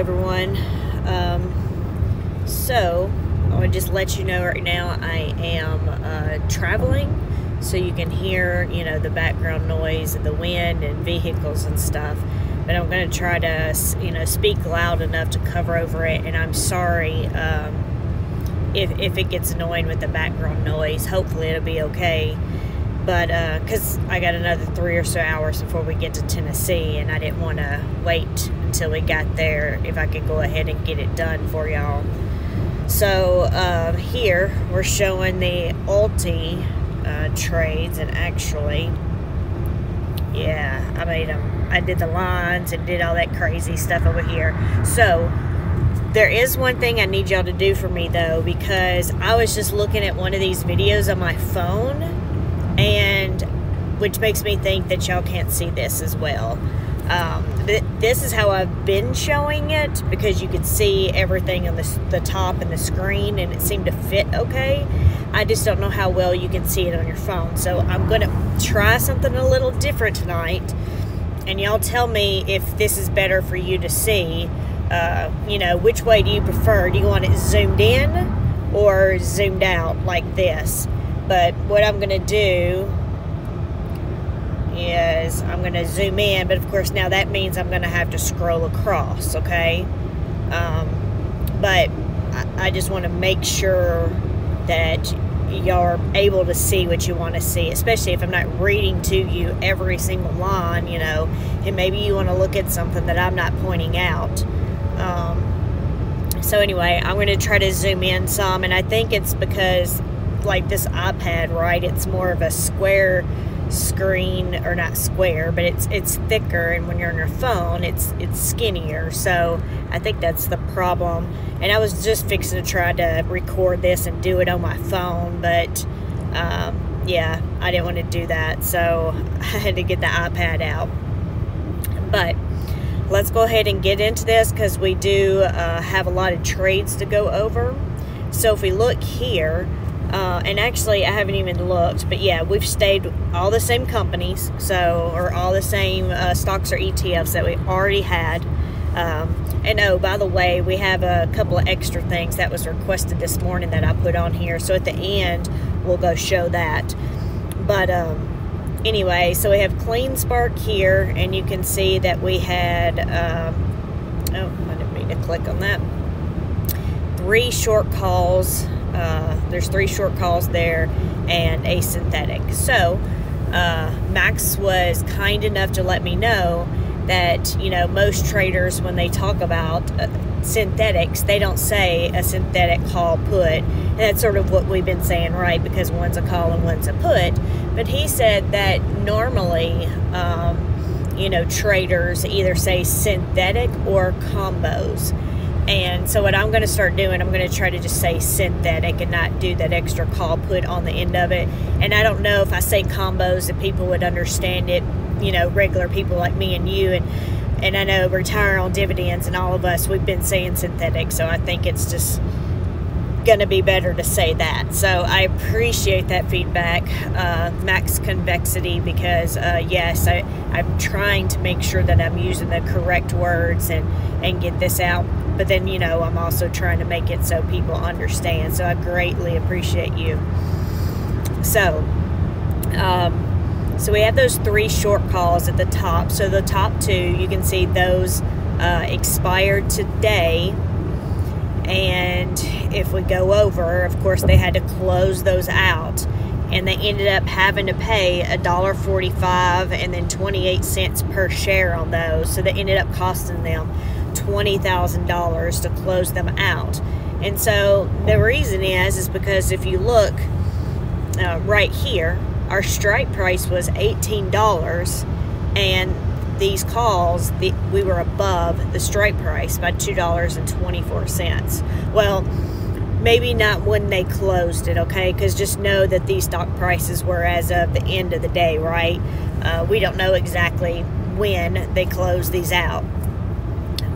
everyone. So I want to just let you know right now I am traveling, so you can hear, you know, the background noise and the wind and vehicles and stuff. But I'm going to try to, you know, speak loud enough to cover over it. And I'm sorry if it gets annoying with the background noise. Hopefully it'll be okay. But because I got another 3 or so hours before we get to Tennessee, and I didn't want to wait until we got there if I could go ahead and get it done for y'all. So here we're showing the ULTY trades, and actually, yeah, I made them. I did the lines and did all that crazy stuff over here. So there is one thing I need y'all to do for me though, because I was just looking at one of these videos on my phone, and which makes me think that y'all can't see this as well. This is how I've been showing it, because you could see everything on the top and the screen, and it seemed to fit okay. I just don't know how well you can see it on your phone. So I'm going to try something a little different tonight, and y'all tell me if this is better for you to see. You know, which way do you prefer? Do you want it zoomed in or zoomed out like this? But what I'm going to do is I'm going to zoom in, but of course now that means I'm going to have to scroll across, okay? But I just want to make sure that y'all are able to see what you want to see, especially if I'm not reading to you every single line, you know, and maybe you want to look at something that I'm not pointing out. So anyway, I'm going to try to zoom in some, and I think it's because, like, this iPad, right, it's more of a square screen, or not square, but it's thicker, and when you're on your phone it's skinnier. So I think that's the problem. And I was just fixing to try to record this and do it on my phone, but yeah, I didn't want to do that, so I had to get the iPad out. But let's go ahead and get into this, because we do have a lot of trades to go over. So if we look here, and actually I haven't even looked, but yeah, we've stayed all the same companies, so, or all the same stocks or ETFs that we already had. And oh, by the way, we have a couple of extra things that was requested this morning that I put on here, so at the end we'll go show that. But anyway, so we have Clean Spark here, and you can see that we had oh, I didn't mean to click on that, 3 short calls. There's 3 short calls there and a synthetic. So Max was kind enough to let me know that, you know, most traders, when they talk about synthetics, they don't say a synthetic call put, and that's sort of what we've been saying, right, because one's a call and one's a put. But he said that normally you know, traders either say synthetic or combos. And so what I'm going to start doing, I'm going to try to just say synthetic and not do that extra call put on the end of it. And I don't know if I say combos that people would understand it, you know, regular people like me and you. And I know Retire on Dividends and all of us, we've been saying synthetic. So I think it's just going to be better to say that. So I appreciate that feedback, Max Convexity, because yes, I'm trying to make sure that I'm using the correct words and get this out. But then, you know, I'm also trying to make it so people understand. So I greatly appreciate you. So, so we have those 3 short calls at the top. So the top 2, you can see those expired today. And if we go over, of course, they had to close those out. And they ended up having to pay $1.45 and then 28 cents per share on those. So they ended up costing them $20,000 to close them out. And so the reason is because if you look right here, our strike price was $18, and these calls, we were above the strike price by $2.24. Well, maybe not when they closed it, okay? Because just know that these stock prices were as of the end of the day, right? We don't know exactly when they closed these out.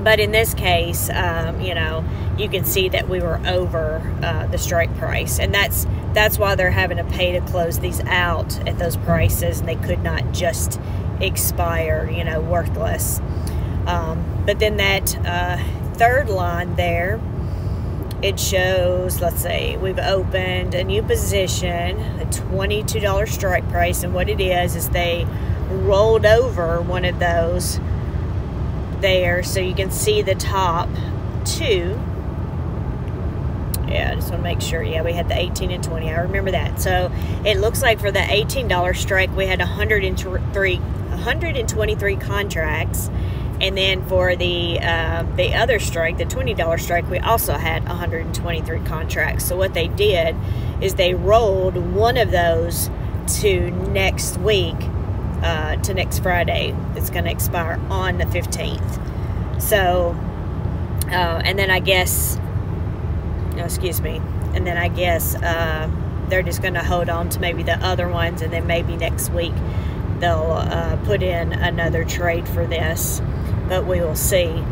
But in this case, you know, you can see that we were over the strike price. And that's why they're having to pay to close these out at those prices, and they could not just expire, you know, worthless. But then that third line there, it shows, let's see, we've opened a new position, a $22 strike price, and what it is they rolled over one of those there, so you can see the top two. Yeah, I just want to make sure. Yeah, we had the 18 and 20. I remember that. So it looks like for the $18 strike, we had 123 contracts. And then for the other strike, the $20 strike, we also had 123 contracts. So what they did is they rolled one of those to next week, to next Friday. It's going to expire on the 15th. So, and then I guess, no, excuse me, and then I guess they're just going to hold on to maybe the other ones, and then maybe next week they'll put in another trade for this. But we will see.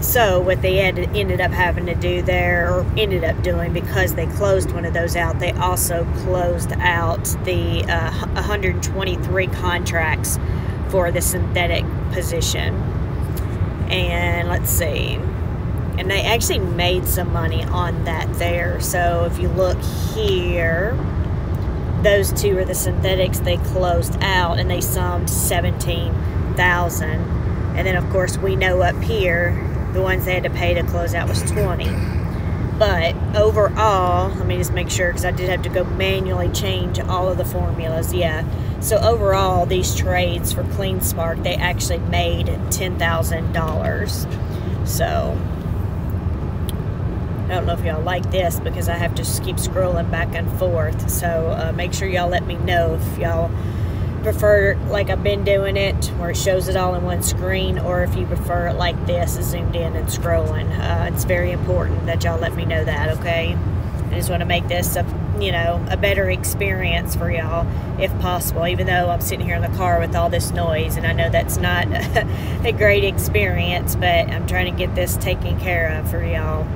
So what they ended up having to do there, or ended up doing, because they closed one of those out, they also closed out the 123 contracts for the synthetic position. And let's see. And they actually made some money on that there. So if you look here, those two are the synthetics they closed out, and they summed 17,000. And then, of course, we know up here, the ones they had to pay to close out was 20. But overall, let me just make sure, because I did have to go manually change all of the formulas. Yeah. So overall, these trades for CleanSpark, they actually made $10,000. So I don't know if y'all like this, because I have to just keep scrolling back and forth. So make sure y'all let me know if y'all prefer like I've been doing it, where it shows it all in one screen, or if you prefer it like this, zoomed in and scrolling. It's very important that y'all let me know that, okay? I just want to make this a better experience for y'all, if possible, even though I'm sitting here in the car with all this noise, and I know that's not a great experience, but I'm trying to get this taken care of for y'all.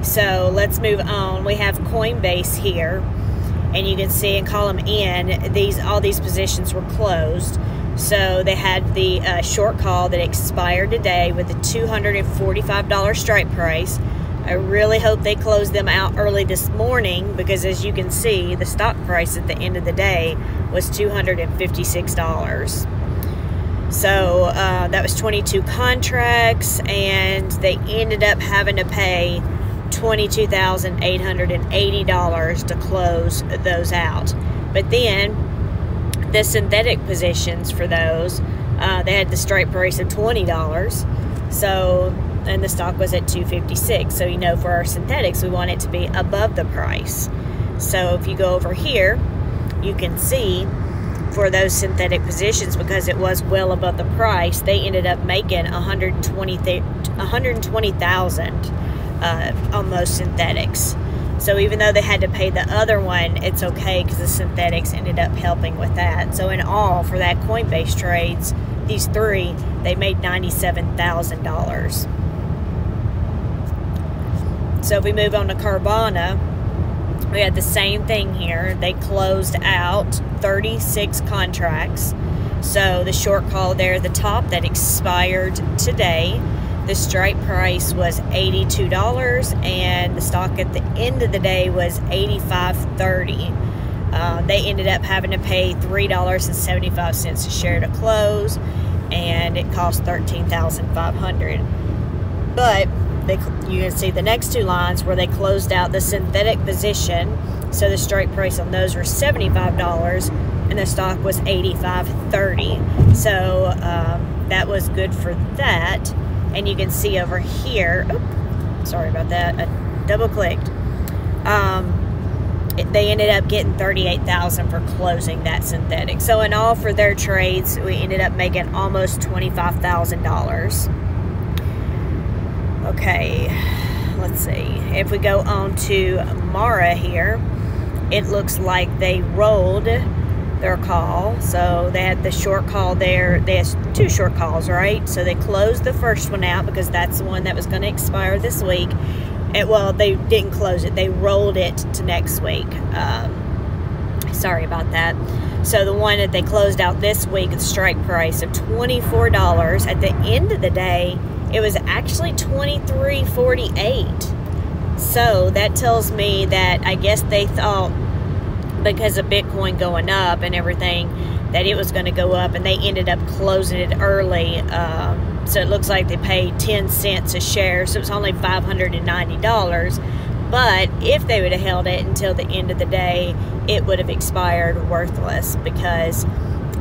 So let's move on. We have Coinbase here, and you can see in column N, all these positions were closed. So they had the short call that expired today with a $245 strike price. I really hope they closed them out early this morning, because as you can see, the stock price at the end of the day was $256. So that was 22 contracts, and they ended up having to pay $22,880 to close those out. But then the synthetic positions for those, they had the strike price of $20. So, and the stock was at $256. So, for our synthetics, we want it to be above the price. So if you go over here, you can see for those synthetic positions, because it was well above the price, they ended up making $120,000 on those synthetics. So even though they had to pay the other one, it's okay, because the synthetics ended up helping with that. So in all, for that Coinbase trades, these three, they made $97,000. So if we move on to Carvana, we had the same thing here. They closed out 36 contracts. So the short call there at the top that expired today, the strike price was $82, and the stock at the end of the day was $85.30. They ended up having to pay $3.75 a share to close, and it cost $13,500. But you can see the next two lines where they closed out the synthetic position. So the strike price on those were $75, and the stock was $85.30. So that was good for that. And you can see over here, sorry about that, I double clicked. They ended up getting $38,000 for closing that synthetic. So in all, for their trades, we ended up making almost $25,000. Okay, let's see. If we go on to Mara here, it looks like they rolled their call. So they had the short call there. They had two short calls, right? So they closed the first one out, because that's the one that was going to expire this week. Well, they didn't close it. They rolled it to next week. Sorry about that. So the one that they closed out this week, the strike price of $24. At the end of the day, it was actually $23.48. So that tells me that I guess they thought, because of Bitcoin going up and everything, that it was going to go up, and they ended up closing it early. So it looks like they paid 10 cents a share, so it was only $590. But if they would have held it until the end of the day, it would have expired worthless, because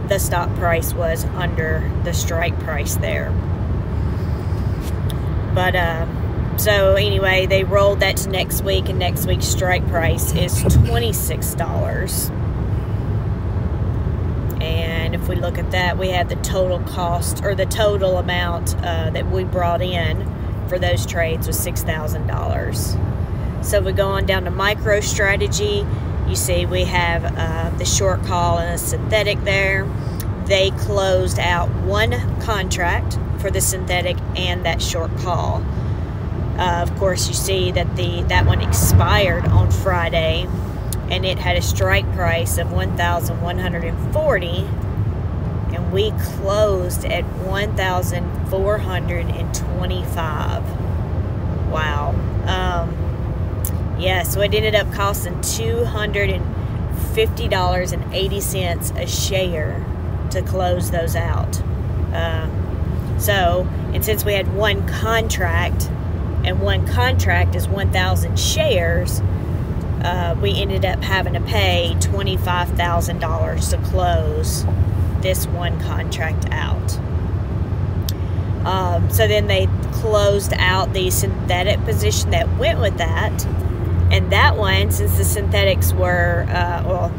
the stock price was under the strike price there. But so anyway, they rolled that to next week, and next week's strike price is $26. And if we look at that, we have the total cost, or the total amount that we brought in for those trades was $6,000. So we go on down to MicroStrategy. You see we have the short call and a synthetic there. They closed out one contract for the synthetic and that short call. Of course, you see that that one expired on Friday, and it had a strike price of $1,140, and we closed at $1,425. Wow. Yeah, so it ended up costing $250.80 a share to close those out. And since we had one contract, and one contract is 1,000 shares, we ended up having to pay $25,000 to close this one contract out. So then they closed out the synthetic position that went with that. And that one, since the synthetics were,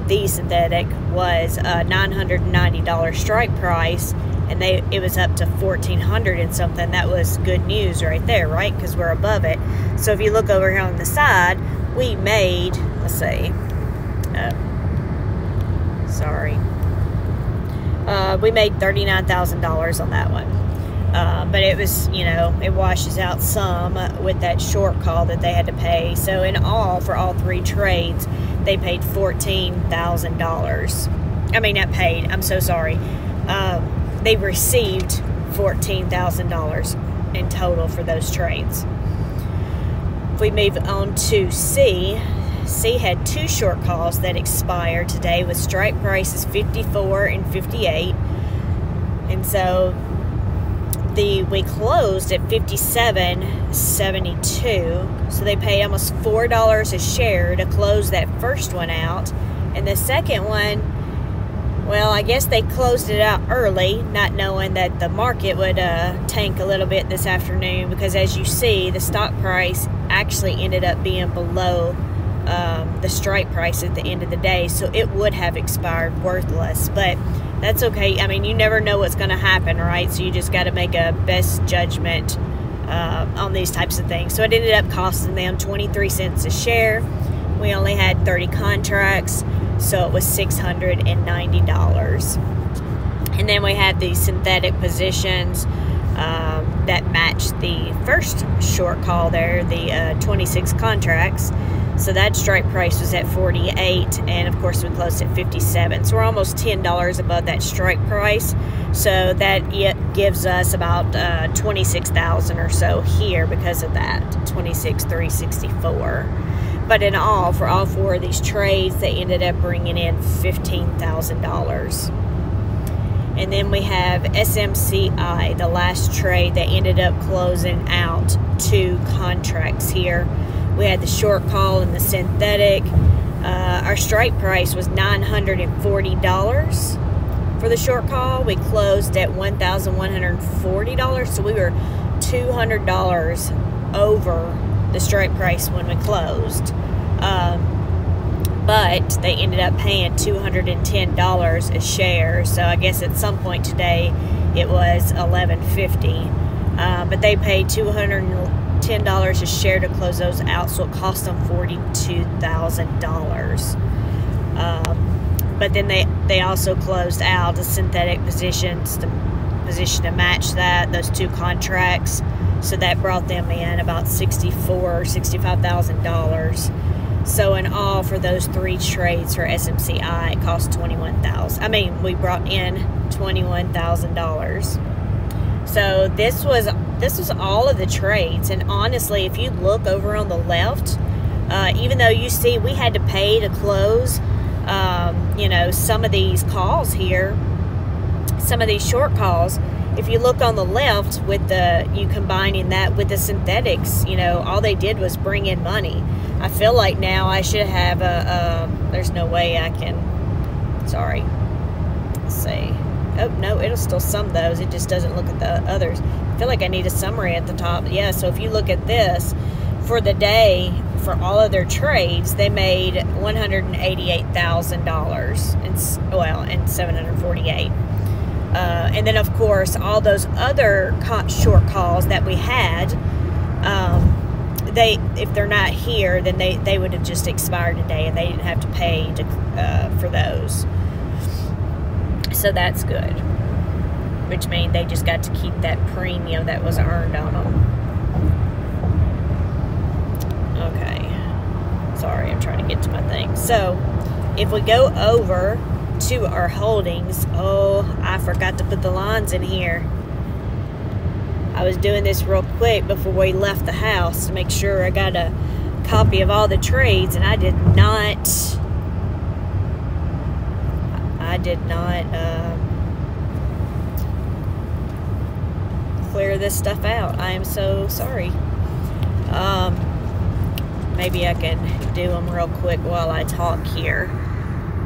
the synthetic was a $990 strike price, and it was up to $1,400 and something. That was good news right there, right? Because we're above it. So if you look over here on the side, we made, let's see, we made $39,000 on that one. But it was, it washes out some with that short call that they had to pay. So in all, for all three trades, they paid $14,000. I mean, not paid, I'm so sorry. They received $14,000 in total for those trades. If we move on to C had two short calls that expired today with strike prices 54 and 58. And so we closed at 57.72, so they paid almost $4 a share to close that first one out. And the second one, well, I guess they closed it out early, not knowing that the market would tank a little bit this afternoon, because as you see, the stock price actually ended up being below the strike price at the end of the day, so it would have expired worthless. But that's okay. I mean, you never know what's going to happen, right? So you just got to make a best judgment on these types of things. So it ended up costing them 23 cents a share. We only had 30 contracts, so it was $690. And then we had the synthetic positions that matched the first short call there, the 26 contracts. So that strike price was at 48, and of course we closed at 57. So we're almost $10 above that strike price. So that gives us about 26,000 or so here because of that, 26,364. But in all, for all four of these trades, they ended up bringing in $15,000. And then we have SMCI, the last trade that ended up closing out two contracts here. We had the short call and the synthetic. Our strike price was $940 for the short call. We closed at $1,140, so we were $200 over the strike price when we closed. But they ended up paying $210 a share, so I guess at some point today it was $11.50. But they paid $210 a share to close those out, so it cost them $42,000. But then they also closed out the synthetic positions, the position to match that, those two contracts. So that brought them in about $65,000. So in all, for those 3 trades for SMCI, it cost $21,000. I mean, we brought in $21,000. So this was all of the trades. And honestly, if you look over on the left, even though you see we had to pay to close, you know, some of these calls here, some of these short calls, if you look on the left with you combining that with the synthetics, you know, all they did was bring in money. I feel like now I should have there's no way I can, sorry, let's see. Oh, no, it'll still sum those. It just doesn't look at the others. I feel like I need a summary at the top. Yeah, so if you look at this, for the day, for all of their trades, they made $188,000 and $748. And then, of course, all those other short calls that we had, if they're not here, then they would have just expired today, and they didn't have to pay for those. So that's good, which means they just got to keep that premium that was earned on them. Okay, sorry, I'm trying to get to my thing. So if we go over to our holdings, oh, I forgot to put the lines in here. I was doing this real quick before we left the house to make sure I got a copy of all the trades, and I did not clear this stuff out. I am so sorry. Maybe I can do them real quick while I talk here.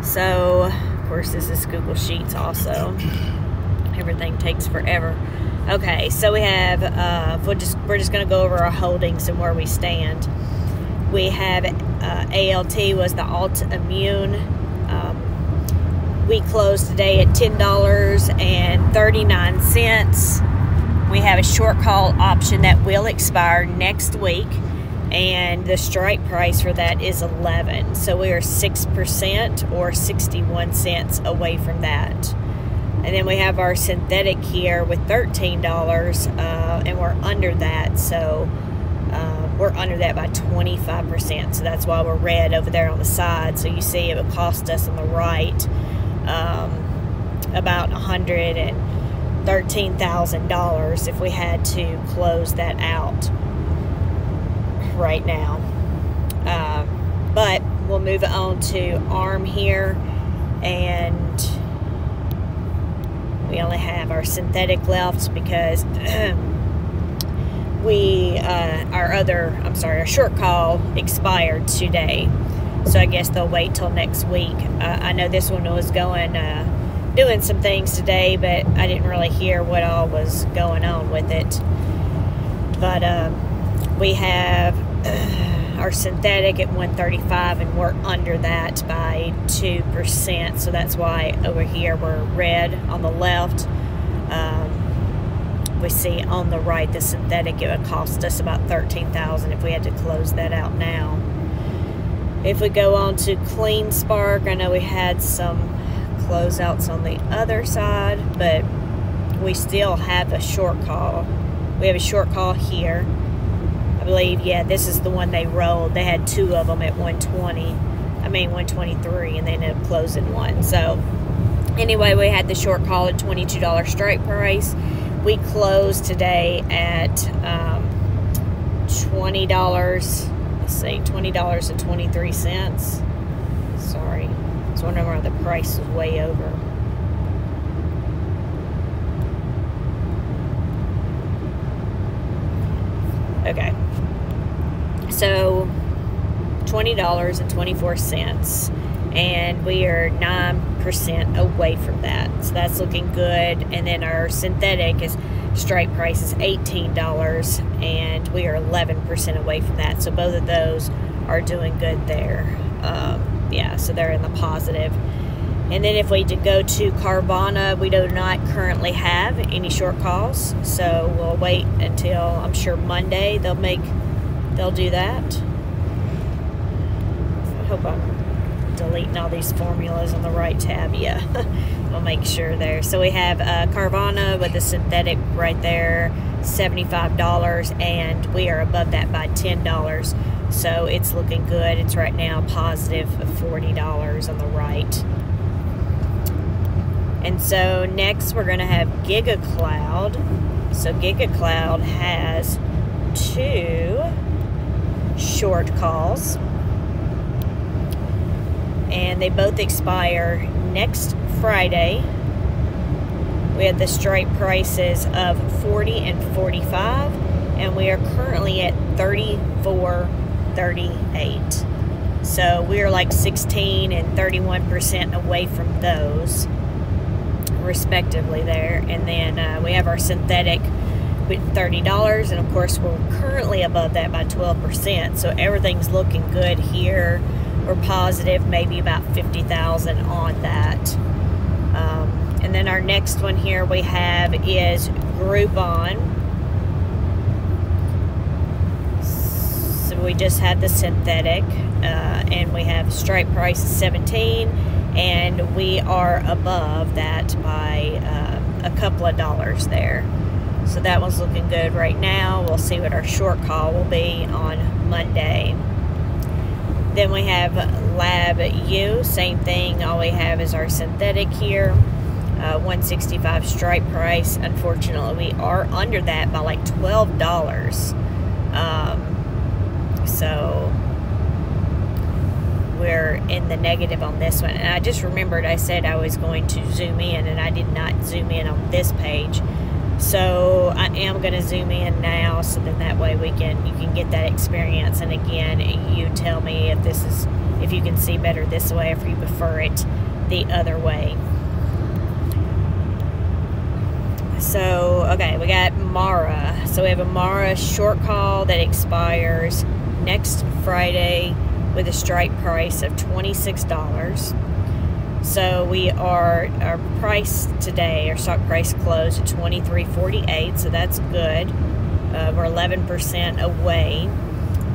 So, of course, this is Google Sheets also. Everything takes forever. Okay, so we have, we're just going to go over our holdings and where we stand. We have ALT was the Altimmune. We closed today at $10.39. We have a short call option that will expire next week, and the strike price for that is 11. So we are 6% or 61 cents away from that. And then we have our synthetic here with $13, and we're under that. So we're under that by 25%. So that's why we're red over there on the side. So you see it would cost us on the right about $113,000 if we had to close that out right now. But we'll move on to ARM here, and we only have our synthetic left because our short call expired today. So I guess they'll wait till next week. I know this one was going, doing some things today, but I didn't really hear what all was going on with it. But we have our synthetic at 135, and we're under that by 2%. So that's why over here we're red on the left. We see on the right the synthetic, it would cost us about $13,000 if we had to close that out now. If we go on to Clean Spark, I know we had some closeouts on the other side, but we still have a short call. We have a short call here. I believe, yeah, this is the one they rolled. They had 2 of them at 123, and they ended up closing one. So anyway, we had the short call at $22 strike price. We closed today at $20. Let's see, $20.23. Sorry, I was wondering why the price was way over. Okay, so $20.24, and we are 9% away from that. So that's looking good. And then our synthetic strike price is $18, and we are 11% away from that. So both of those are doing good there. Yeah, so they're in the positive. And then if we go to Carvana, we do not currently have any short calls. So we'll wait until, I'm sure, Monday they'll do that. I hope I'm deleting all these formulas on the right tab. Yeah. we'll make sure there. So we have Carvana with the synthetic right there, $75, and we are above that by $10. So it's looking good. It's right now positive $40 on the right. And so next we're going to have GigaCloud. So GigaCloud has 2 short calls, and they both expire next Friday. We have the strike prices of 40 and 45, and we are currently at 34.38. So we're like 16 and 31% away from those, respectively there. And then we have our synthetic with $30, and of course we're currently above that by 12%. So everything's looking good here. We're positive, maybe about 50,000 on that. And then our next one here we have is Groupon. So we just had the synthetic, and we have strike price 17, and we are above that by a couple of dollars there. So that one's looking good right now. We'll see what our short call will be on Monday. Then we have Lab U, same thing. All we have is our synthetic here, 165 strike price. Unfortunately, we are under that by like $12. So we're in the negative on this one. And I just remembered I said I was going to zoom in, and I did not zoom in on this page. So I am going to zoom in now, so then that way you can get that experience. And again, you tell me if you can see better this way, or if you prefer it the other way. So okay, we got Mara. So we have a Mara short call that expires next Friday with a strike price of $26. So our price today, our stock price closed at $23.48, so that's good. We're 11% away.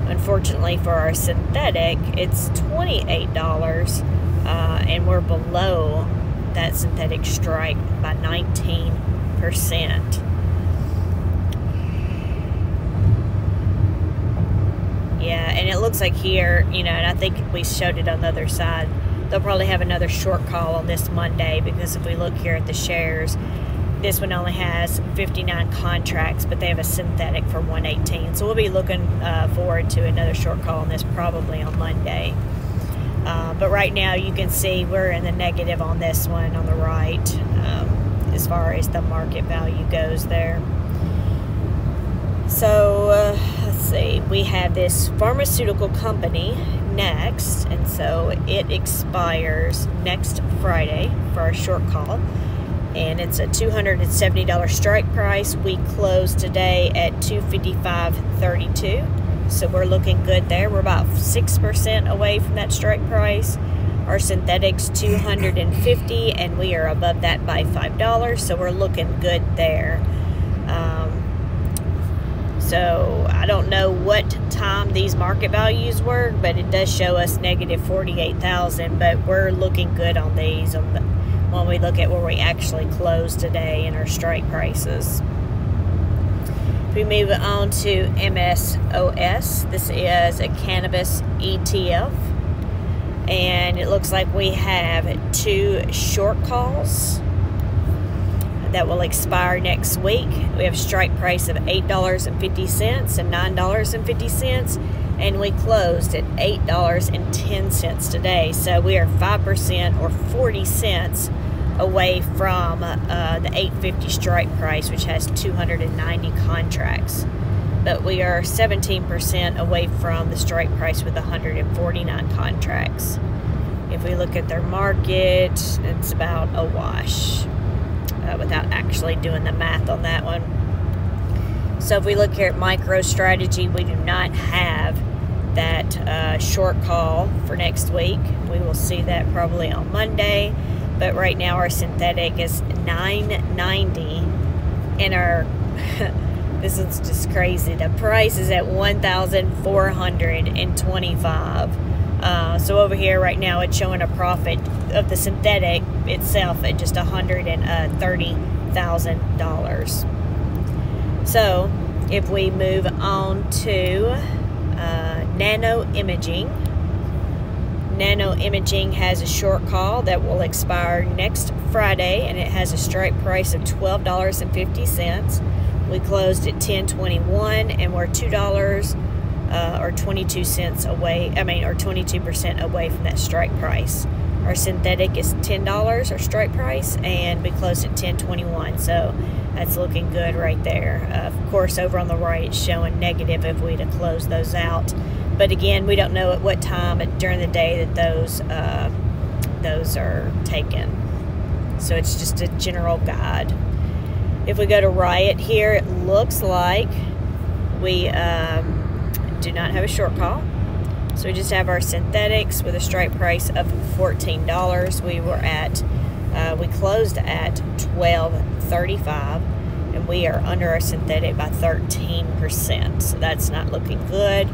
Unfortunately for our synthetic, it's $28, and we're below that synthetic strike by 19%. Yeah, and it looks like here, and I think we showed it on the other side, they'll probably have another short call on this Monday, because if we look here at the shares, this one only has 59 contracts, but they have a synthetic for 118. So we'll be looking forward to another short call on this probably on Monday. But right now you can see we're in the negative on this one on the right, as far as the market value goes there. So let's see, we have this pharmaceutical company next, and so it expires next Friday for our short call, and it's a $270 strike price. We closed today at $255.32, so we're looking good there. We're about 6% away from that strike price. Our synthetics $250, and we are above that by $5, so we're looking good there. So I don't know what time these market values were, but it does show us negative 48,000. But we're looking good on these when we look at where we actually closed today in our strike prices. We move on to MSOS. This is a cannabis ETF, and it looks like we have 2 short calls that will expire next week. We have strike price of $8.50 and $9.50, and we closed at $8.10 today. So we are 5% or 40 cents away from the $8.50 strike price, which has 290 contracts. But we are 17% away from the strike price with 149 contracts. If we look at their market, it's about a wash. Without actually doing the math on that one. So if we look here at MicroStrategy, we do not have that short call for next week. We will see that probably on Monday. But right now our synthetic is $9.90, and our this is just crazy. The price is at $1,425. So over here right now, it's showing a profit of the synthetic itself at just $130,000. So if we move on to nano imaging. Nano imaging has a short call that will expire next Friday, and it has a strike price of $12.50. We closed at $10.21, and we're $2 or 22 cents away. Or 22% away from that strike price. Our synthetic is $10, our strike price, and we closed at $10.21. So that's looking good right there. Of course, over on the right, it's showing negative if we'd have closed those out. But again, we don't know at what time during the day that those are taken. So it's just a general guide. If we go to Riot here, it looks like we do not have a short call. So we just have our synthetics with a strike price of $14. We closed at $12.35, and we are under our synthetic by 13%. So that's not looking good.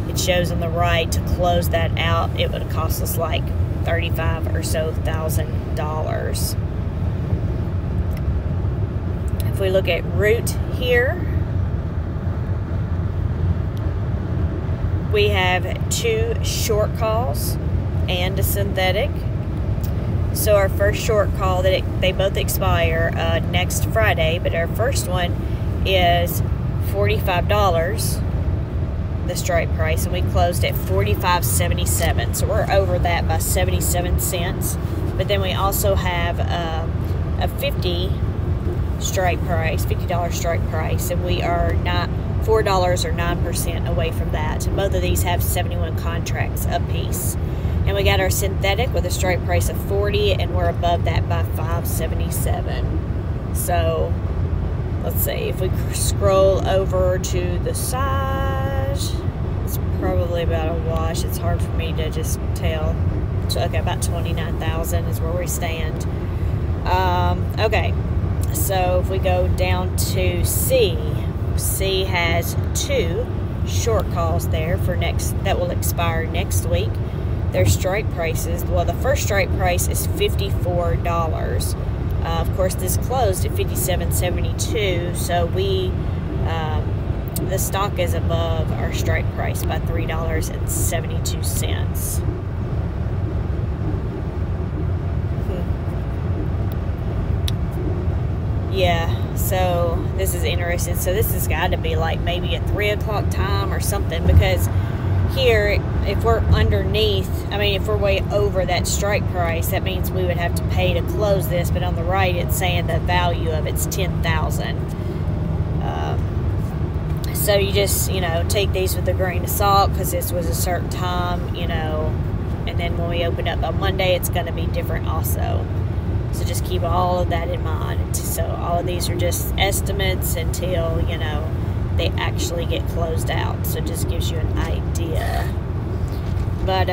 It shows on the right, to close that out, it would cost us like $35,000 or so. If we look at root here, we have 2 short calls and a synthetic. So our first short call, they both expire next Friday, but our first one is $45, the strike price, and we closed at $45.77. So we're over that by 77 cents. But then we also have a $50 strike price, $50 strike price, and we are not $4 or 9% away from that. And both of these have 71 contracts apiece. And we got our synthetic with a strike price of $40, and we're above that by $5.77. So let's see, if we scroll over to the side, it's probably about a wash. It's hard for me to just tell. So, okay, about 29,000 is where we stand. Okay, so if we go down to C has 2 short calls there that will expire next week. Their strike prices, well, the first strike price is $54. Of course, this closed at $57.72, so the stock is above our strike price by $3.72. Yeah, so this is interesting. So this has got to be like maybe a 3 o'clock time or something, because here, if we're underneath, if we're way over that strike price, that means we would have to pay to close this. But on the right, it's saying the value of it's $10,000. So you just, take these with a grain of salt, because this was a certain time, and then when we open up on Monday, it's going to be different also. So just keep all of that in mind. So all of these are just estimates until, they actually get closed out. So it just gives you an idea. But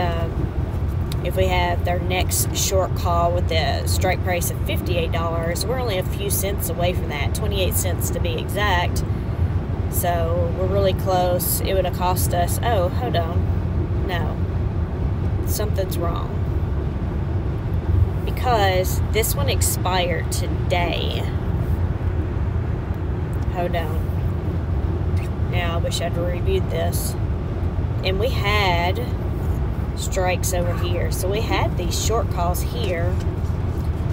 if we have their next short call with the strike price of $58, we're only a few cents away from that, 28 cents to be exact. So we're really close. It would have cost us, oh, hold on. No, something's wrong. Because this one expired today. Hold on. Now, I wish I'd reviewed this. And we had strikes over here. So we had these short calls here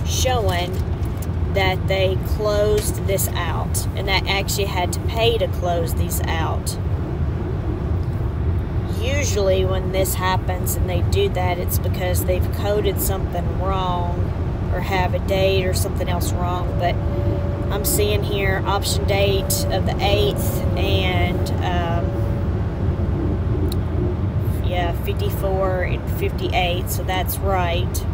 showing that they closed this out. And that actually had to pay to close these out. Usually when this happens and they do that, it's because they've coded something wrong or have a date or something else wrong. But I'm seeing here option date of the 8th and yeah, 54 and 58, so that's right.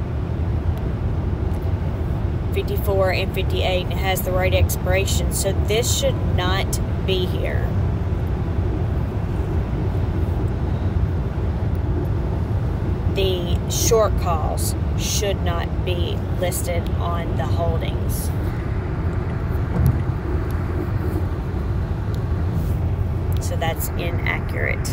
54 and 58, and it has the right expiration, so this should not be here. The short calls should not be listed on the holdings. So that's inaccurate.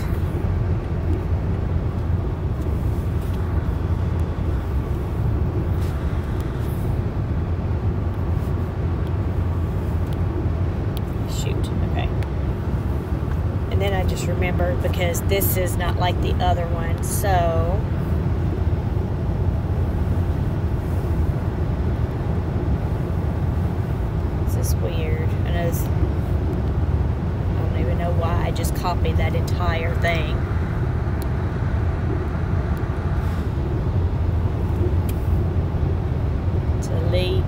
just remembered, because this is not like the other one. So this is weird. I know this, I don't even know why I just copied that entire thing. Delete.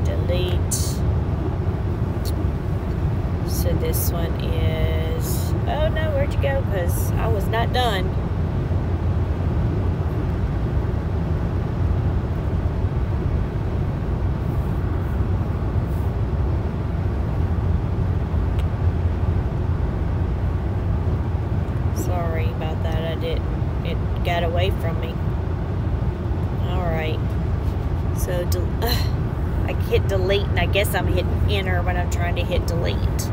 So this one is, oh no, where'd you go? Because I was not done. Sorry about that. I didn't, it got away from me. Alright. So I hit delete, and I guess I'm hitting enter when I'm trying to hit delete.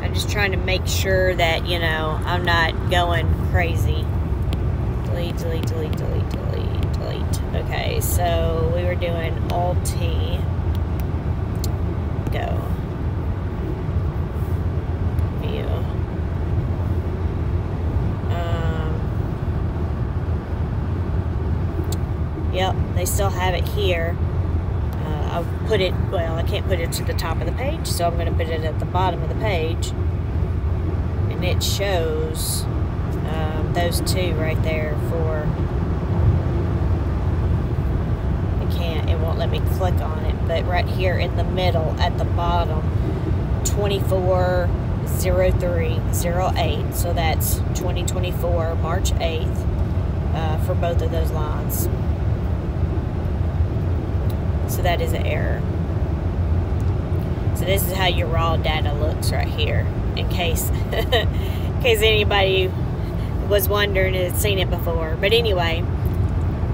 I'm just trying to make sure that, you know, I'm not going crazy. Delete. Okay, so we were doing ULTY. Go. View. Yep, they still have it here. I'll put it, well, I can't put it to the top of the page, so I'm going to put it at the bottom of the page. And it shows those two right there for, it won't let me click on it, but right here in the middle at the bottom, 24/03/08, so that's 2024, March 8th, for both of those lines. So that is an error. So this is how your raw data looks right here, in case anybody was wondering and had seen it before. But anyway,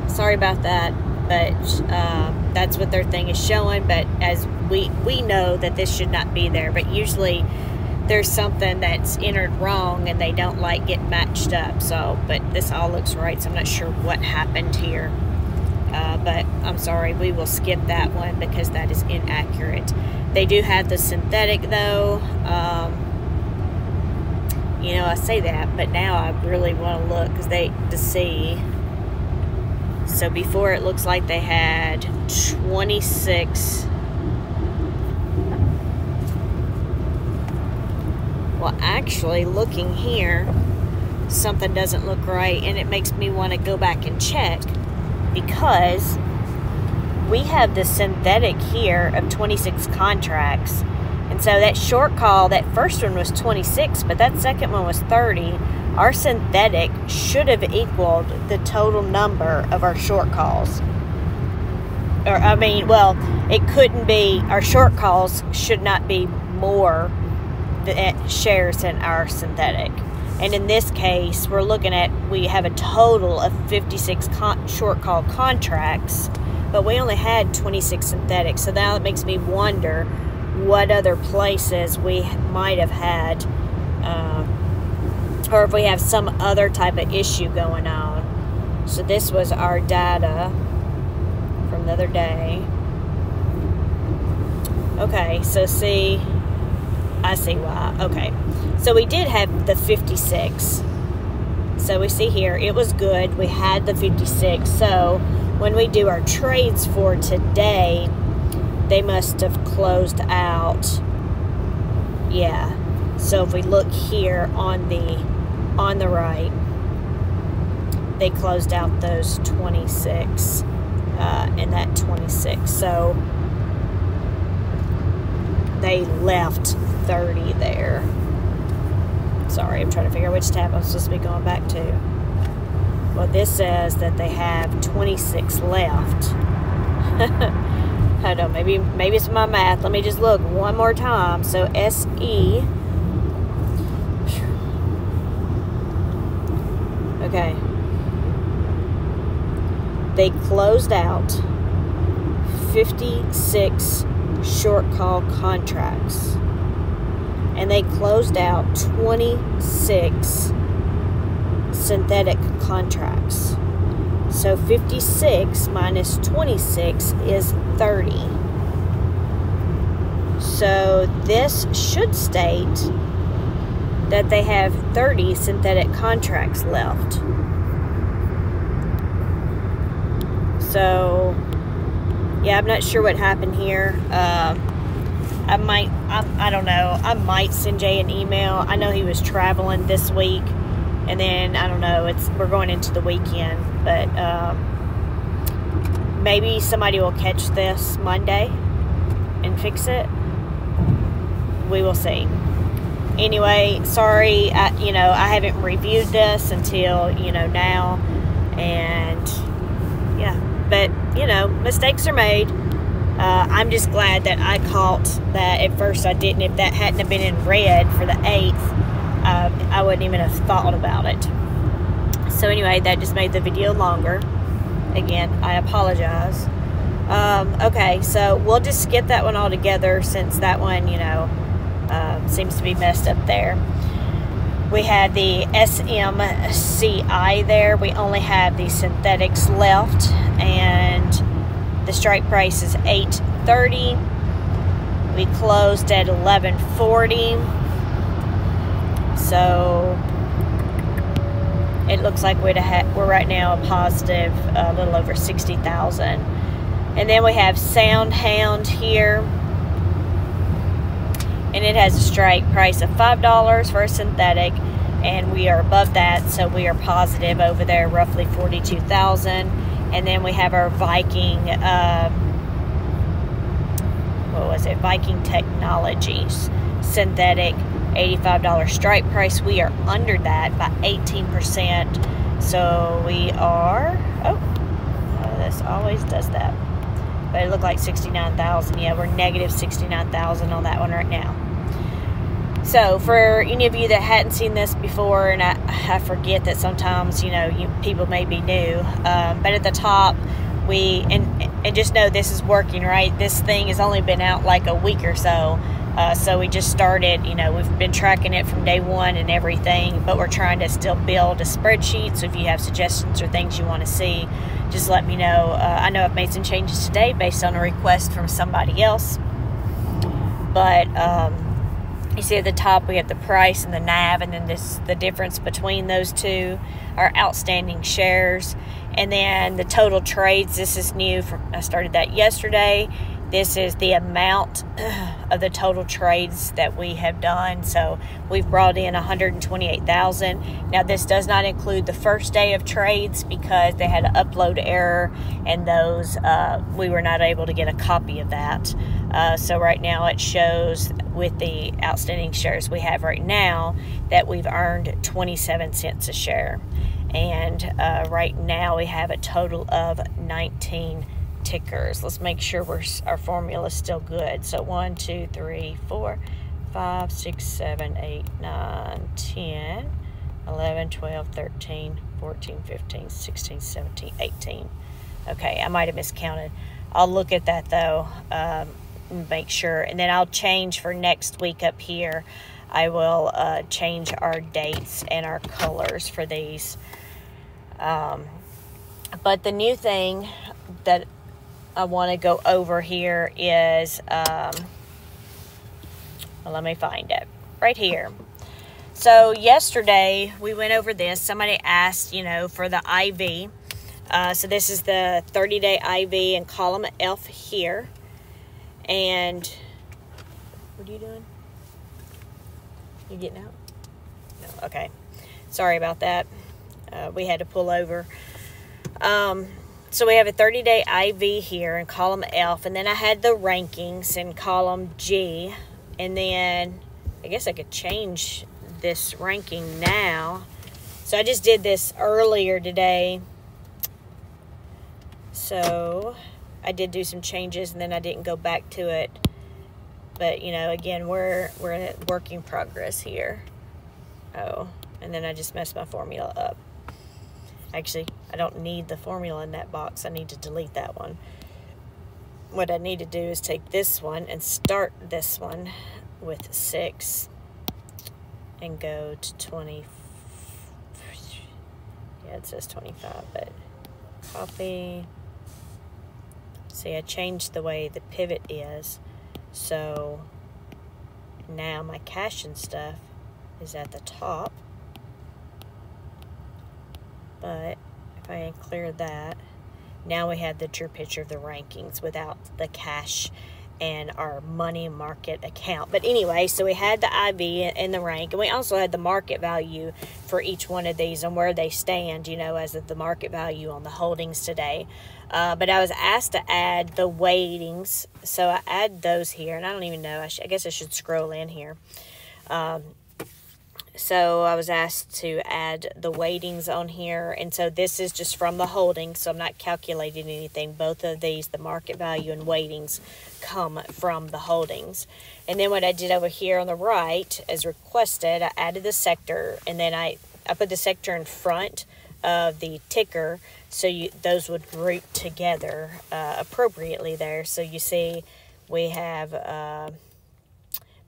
sorry about that. But that's what their thing is showing. But as we know that this should not be there. But usually there's something that's entered wrong and they don't like get matched up. So, but this all looks right. So I'm not sure what happened here. But I'm sorry, we will skip that one because that is inaccurate. They do have the synthetic though. You know, I say that, but now I really want to look to see. So before it looks like they had 26. Well, actually, looking here, something doesn't look right, and it makes me want to go back and check. Because we have the synthetic here of 26 contracts. And so that short call, that first one was 26, but that second one was 30. Our synthetic should have equaled the total number of our short calls. Or, I mean, well, it couldn't be, our short calls should not be more shares than our synthetic. And in this case, we're looking at, we have a total of 56 short call contracts, but we only had 26 synthetics. So now it makes me wonder what other places we might have had, or if we have some other type of issue going on. So this was our data from the other day. Okay, so see, I see why. Okay. So we did have the 56. So we see here, it was good. We had the 56. So when we do our trades for today, they must have closed out. Yeah. So if we look here on the right, they closed out those 26 and that 26. So they left 30 there. Sorry, I'm trying to figure out which tab I'm supposed to be going back to. Well, this says that they have 26 left. Hold on, maybe it's my math. Let me just look one more time. So SE. Okay. They closed out 56 short call contracts. And they closed out 26 synthetic contracts. So 56 minus 26 is 30. So this should state that they have 30 synthetic contracts left. So yeah, I'm not sure what happened here. I don't know. I might send Jay an email. I know he was traveling this week, and then I don't know. We're going into the weekend, but maybe somebody will catch this Monday and fix it. We will see. Anyway, sorry. I haven't reviewed this until now, and yeah. But mistakes are made. I'm just glad that I caught that. At first I didn't. If that hadn't have been in red for the 8th, I wouldn't even have thought about it. So anyway, that just made the video longer. Again, I apologize. Okay, so we'll just skip that one altogether, since that one, seems to be messed up there. We had the SMCI there. We only have the synthetics left, and the strike price is $8.30. We closed at $11.40. So it looks like we're right now a positive, a little over 60,000. And then we have Sound Hound here, and it has a strike price of $5 for a synthetic, and we are above that, so we are positive over there, roughly 42,000. And then we have our Viking, Viking Technologies synthetic, $85 strike price. We are under that by 18%, so we are, this always does that, but it looked like 69,000. Yeah, we're negative 69,000 on that one right now. So for any of you that hadn't seen this before, and I forget that sometimes people may be new, but at the top and just know this is working, right? This thing has only been out like a week or so, so we just started. We've been tracking it from day one and everything, but we're trying to still build a spreadsheet. So if you have suggestions or things you want to see, just let me know. I know I've made some changes today based on a request from somebody else, but you see at the top we have the price and the NAV, and then the difference between those two are outstanding shares, and then the total trades. This is new. I started that yesterday. This is the amount of the total trades that we have done. So we've brought in 128,000. Now this does not include the first day of trades, because they had an upload error, and those we were not able to get a copy of that. So right now it shows, with the outstanding shares we have right now, that we've earned 27 cents a share. And right now we have a total of 19 tickers. Let's make sure our formula is still good. So 1, 2, 3, 4, 5, 6, 7, 8, 9, 10, 11, 12, 13, 14, 15, 16, 17, 18. Okay, I might have miscounted. I'll look at that though, make sure, and then I'll change for next week up here. I will change our dates and our colors for these. But the new thing that I want to go over here is, well, let me find it right here. So yesterday we went over this. Somebody asked, for the IV. So this is the 30-day IV in column F here. And what are you doing? You getting out? No. Okay. Sorry about that. We had to pull over. So we have a 30-day IV here in column F, and then I had the rankings in column G, and then I guess I could change this ranking now. So I just did this earlier today. So I did do some changes, and then I didn't go back to it. But, again, we're in work in progress here. Oh, and then I just messed my formula up. Actually, I don't need the formula in that box. I need to delete that one. What I need to do is take this one and start this one with 6 and go to 20. Yeah, it says 25, but copy. See, I changed the way the pivot is. So Now my cash and stuff is at the top. But if I clear that, now we have the true picture of the rankings without the cash and our money market account. But anyway, so we had the IV and the rank, and we also had the market value for each one of these and where they stand, you know, as of the market value on the holdings today. But I was asked to add the weightings, so I add those here, and I don't even know, I guess I should scroll in here. So I was asked to add the weightings on here, and so this is just from the holdings, so I'm not calculating anything. Both of these, the market value and weightings, come from the holdings. And then what I did over here on the right, as requested, I added the sector, and then I put the sector in front of the ticker, so those would group together appropriately there. So you see we have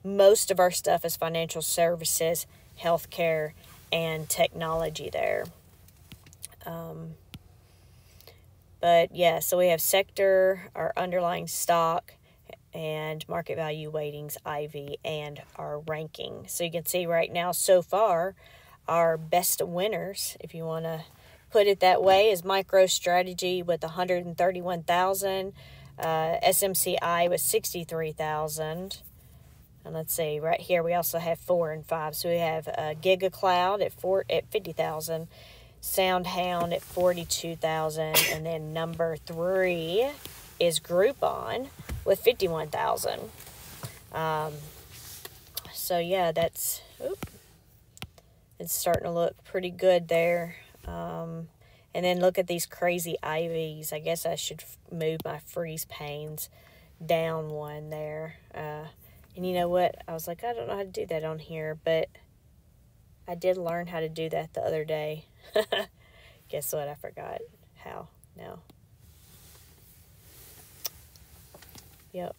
most of our stuff is financial services, healthcare, and technology there. But yeah, so we have sector, our underlying stock, and market value, weightings, IV, and our ranking. So you can see right now so far our best winners, if you want to put it that way, is MicroStrategy with 131,000, SMCI with 63,000. And let's see, right here we also have 4 and 5. So we have GigaCloud at 50,000, SoundHound at 42,000, and then number 3 is Groupon with 51,000. So yeah, it's starting to look pretty good there. And then look at these crazy IVs. I guess I should move my freeze panes down one there. And you know what? I was like, I don't know how to do that on here, but I did learn how to do that the other day. Guess what? I forgot how now. Yep.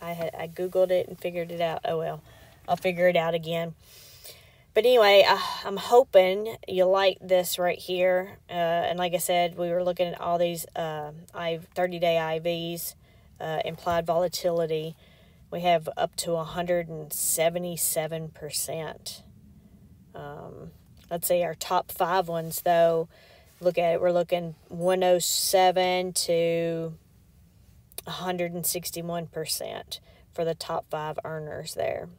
I Googled it and figured it out. Oh, well. I'll figure it out again. But anyway, I'm hoping you like this right here. And like I said, we were looking at all these 30-day IVs, implied volatility. We have up to 177%. Let's say our top 5 ones, though, look at it. We're looking 107 to 161% for the top 5 earners there.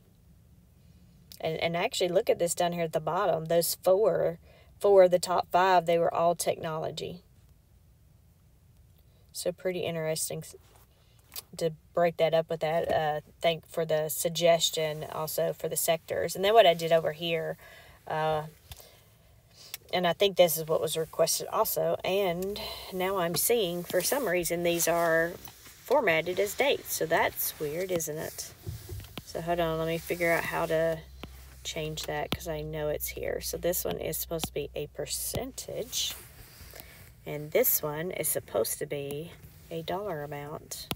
And actually, look at this down here at the bottom. Those four of the top 5, they were all technology. So pretty interesting to break that up with that. Thank for the suggestion also for the sectors. And then what I did over here, and I think this is what was requested also, and now I'm seeing for some reason these are formatted as dates. So that's weird, isn't it? So hold on, let me figure out how to change that because I know it's here. So this one is supposed to be a percentage, and this one is supposed to be a dollar amount.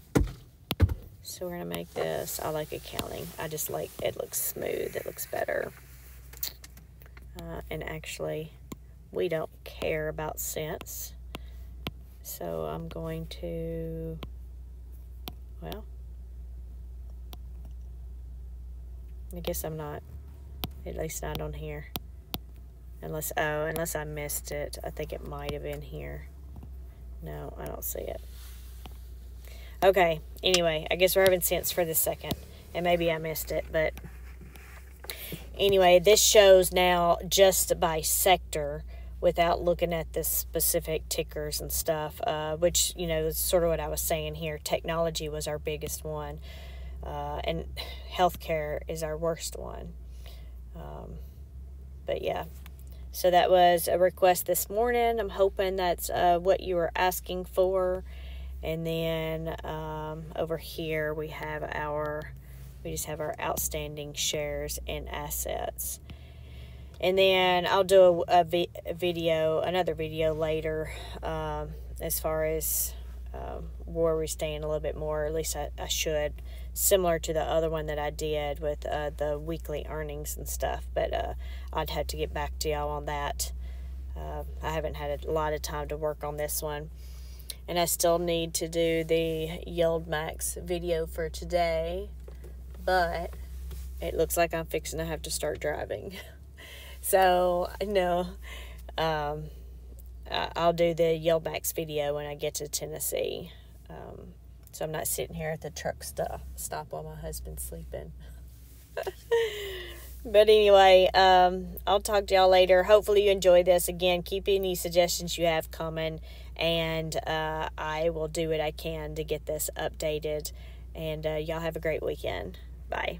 So we're going to make this, I like accounting. I just like, it looks smooth. It looks better. And actually, we don't care about cents. So I'm going to, well, I guess I'm not, at least not on here. Unless I missed it. I think it might have been here. No, I don't see it. Okay, anyway, I guess we're having cents for this second, and maybe I missed it, but anyway, this shows now just by sector without looking at the specific tickers and stuff, which, you know, is sort of what I was saying here. Technology was our biggest one, and healthcare is our worst one. But yeah, so that was a request this morning. I'm hoping that's what you were asking for. And then over here we just have our outstanding shares and assets. And then I'll do another video later as far as where we stand a little bit more. At least I should, similar to the other one that I did with the weekly earnings and stuff. But I'd have to get back to y'all on that. I haven't had a lot of time to work on this one. And I still need to do the Yieldmax video for today. But it looks like I'm fixing to have to start driving. So, no, I'll do the Yieldmax video when I get to Tennessee. So I'm not sitting here at the truck stop while my husband's sleeping. But anyway, I'll talk to y'all later. Hopefully you enjoyed this. Again, keep any suggestions you have coming, and I will do what I can to get this updated. And y'all have a great weekend. Bye.